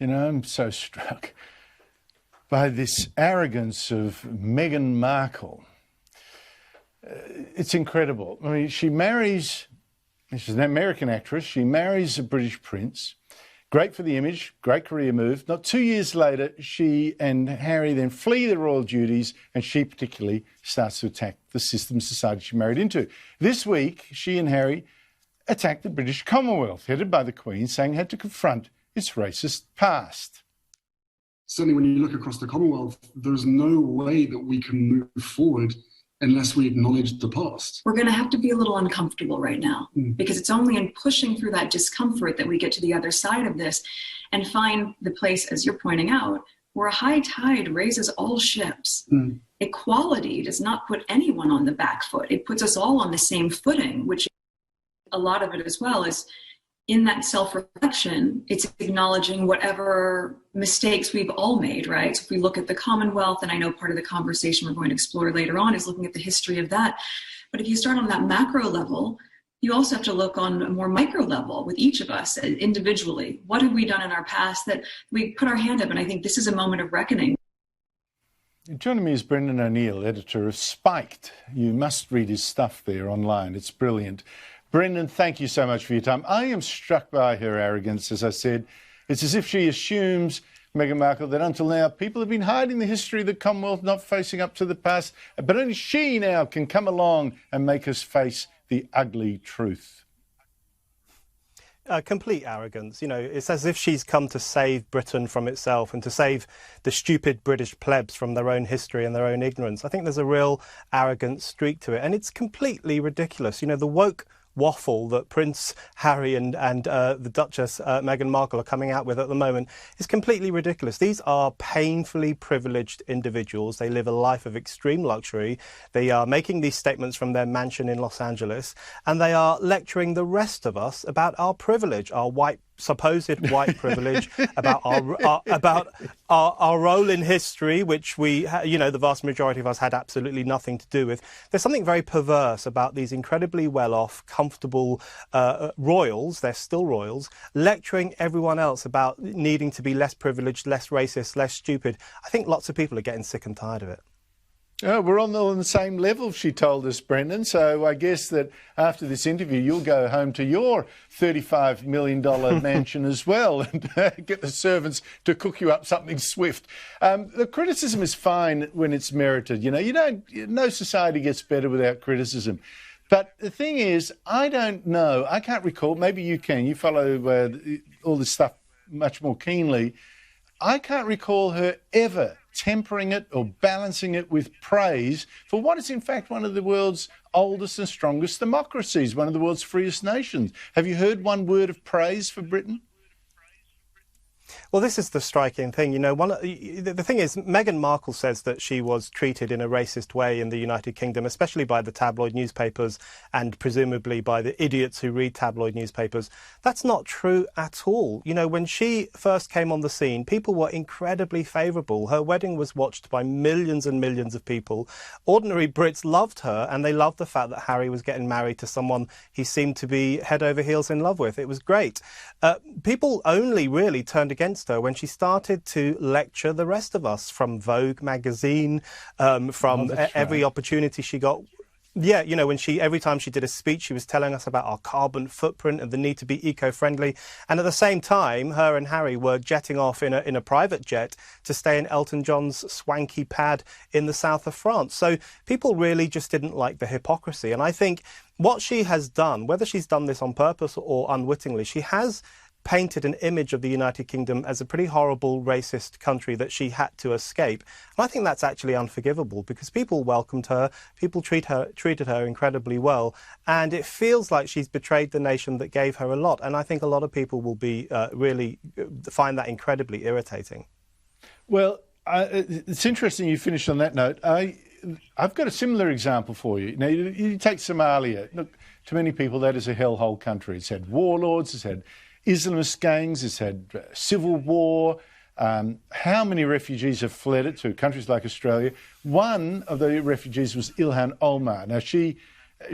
You know, I'm so struck by this arrogance of Meghan Markle. It's incredible. I mean, she's an American actress. She marries a British prince. Great for the image, great career move. Not 2 years later, she and Harry then flee the royal duties, and she particularly starts to attack the system society she married into. This week, she and Harry attacked the British Commonwealth, headed by the Queen, saying it had to confront its racist past. Certainly when you look across the Commonwealth, there's no way that we can move forward unless we acknowledge the past. We're going to have to be a little uncomfortable right now because it's only in pushing through that discomfort that we get to the other side of this and find the place, as you're pointing out, where a high tide raises all ships. Equality does not put anyone on the back foot. It puts us all on the same footing, which a lot of it as well is in that self-reflection, it's acknowledging whatever mistakes we've all made, right? So if we look at the Commonwealth, and I know part of the conversation we're going to explore later on is looking at the history of that. But if you start on that macro level, you also have to look on a more micro level with each of us individually. What have we done in our past that we put our hand up? And I think this is a moment of reckoning. Joining me is Brendan O'Neill, editor of Spiked. You must read his stuff there online. It's brilliant. Brendan, thank you so much for your time. I am struck by her arrogance, as I said. It's as if she assumes, Meghan Markle, that until now people have been hiding the history of the Commonwealth, not facing up to the past, but only she now can come along and make us face the ugly truth. Complete arrogance. You know, it's as if she's come to save Britain from itself and to save the stupid British plebs from their own history and their own ignorance. I think there's a real arrogant streak to it, and it's completely ridiculous. You know, the woke waffle that Prince Harry and the Duchess Meghan Markle are coming out with at the moment is completely ridiculous. These are painfully privileged individuals. They live a life of extreme luxury. They are making these statements from their mansion in Los Angeles, and they are lecturing the rest of us about our privilege, our supposed white privilege, about our role in history, which the vast majority of us had absolutely nothing to do with. There's something very perverse about these incredibly well-off, comfortable royals, they're still royals, lecturing everyone else about needing to be less privileged, less racist, less stupid. I think lots of people are getting sick and tired of it. Oh, we're on the same level, she told us, Brendan. So I guess that after this interview, you'll go home to your $35 million mansion as well and get the servants to cook you up something swift. The criticism is fine when it's merited. You know, no society gets better without criticism. But the thing is, I don't know. I can't recall. Maybe you can. You follow all this stuff much more keenly. I can't recall her ever tempering it or balancing it with praise for what is in fact one of the world's oldest and strongest democracies, one of the world's freest nations. Have you heard one word of praise for Britain? Well, this is the striking thing. You know, the thing is, Meghan Markle says that she was treated in a racist way in the United Kingdom, especially by the tabloid newspapers and presumably by the idiots who read tabloid newspapers. That's not true at all. You know, when she first came on the scene, people were incredibly favourable. Her wedding was watched by millions and millions of people. Ordinary Brits loved her, and they loved the fact that Harry was getting married to someone he seemed to be head over heels in love with. It was great. People only really turned against her when she started to lecture the rest of us, from Vogue magazine, from every opportunity she got. Yeah, you know, when every time she did a speech, she was telling us about our carbon footprint and the need to be eco-friendly. And at the same time, her and Harry were jetting off in a private jet to stay in Elton John's swanky pad in the south of France. So people really just didn't like the hypocrisy. And I think what she has done, whether she's done this on purpose or unwittingly, she has painted an image of the United Kingdom as a pretty horrible, racist country that she had to escape. And I think that's actually unforgivable because people welcomed her, people treated her incredibly well, and it feels like she's betrayed the nation that gave her a lot. And I think a lot of people will be really find that incredibly irritating. Well, it's interesting you finished on that note. I've got a similar example for you. Now, you take Somalia. Look, to many people, that is a hellhole country. It's had warlords, it's had Islamist gangs, it's had civil war. How many refugees have fled it to countries like Australia? One of the refugees was Ilhan Omar. Now, she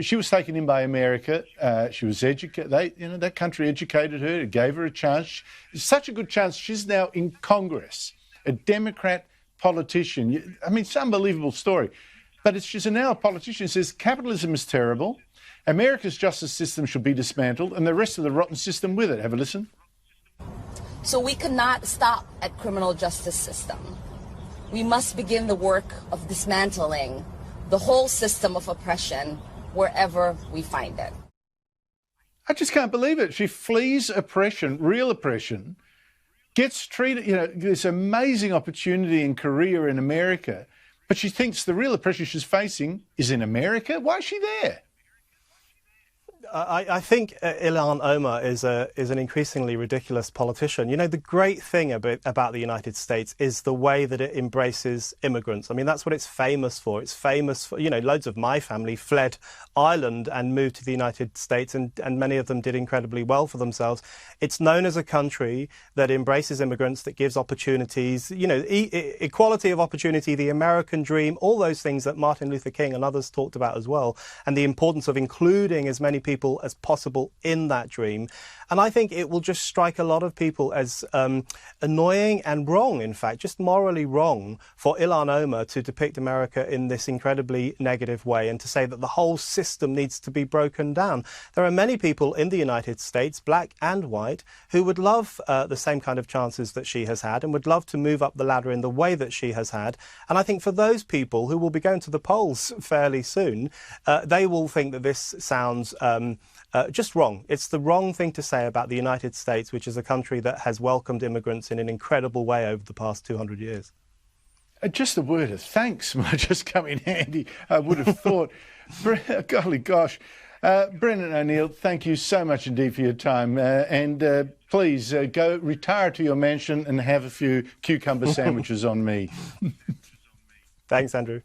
She was taken in by America. She was educated. That country educated her. It gave her a chance. Such a good chance. She's now in Congress, a Democrat politician. I mean, it's an unbelievable story. But she's now a politician who says capitalism is terrible. America's justice system should be dismantled, and the rest of the rotten system with it. Have a listen. So we cannot stop at criminal justice system. We must begin the work of dismantling the whole system of oppression wherever we find it. I just can't believe it. She flees oppression, real oppression, gets treated, this amazing opportunity and career in America, but she thinks the real oppression she's facing is in America. Why is she there? I think Ilhan Omar is an increasingly ridiculous politician. The great thing about the United States is the way that it embraces immigrants. I mean, that's what it's famous for. It's famous for, loads of my family fled Ireland and moved to the United States, and many of them did incredibly well for themselves. It's known as a country that embraces immigrants, that gives opportunities, equality of opportunity, the American dream, all those things that Martin Luther King and others talked about as well, and the importance of including as many people as possible in that dream. And I think it will just strike a lot of people as annoying and wrong, in fact, just morally wrong for Ilhan Omar to depict America in this incredibly negative way and to say that the whole system needs to be broken down. There are many people in the United States, black and white, who would love the same kind of chances that she has had and would love to move up the ladder in the way that she has had. And I think for those people who will be going to the polls fairly soon, they will think that this sounds just wrong. It's the wrong thing to say about the United States, which is a country that has welcomed immigrants in an incredible way over the past 200 years. Just a word of thanks might just come in handy, I would have thought. Golly gosh. Brendan O'Neill, thank you so much indeed for your time. And please go retire to your mansion and have a few cucumber sandwiches on me. Thanks, Andrew.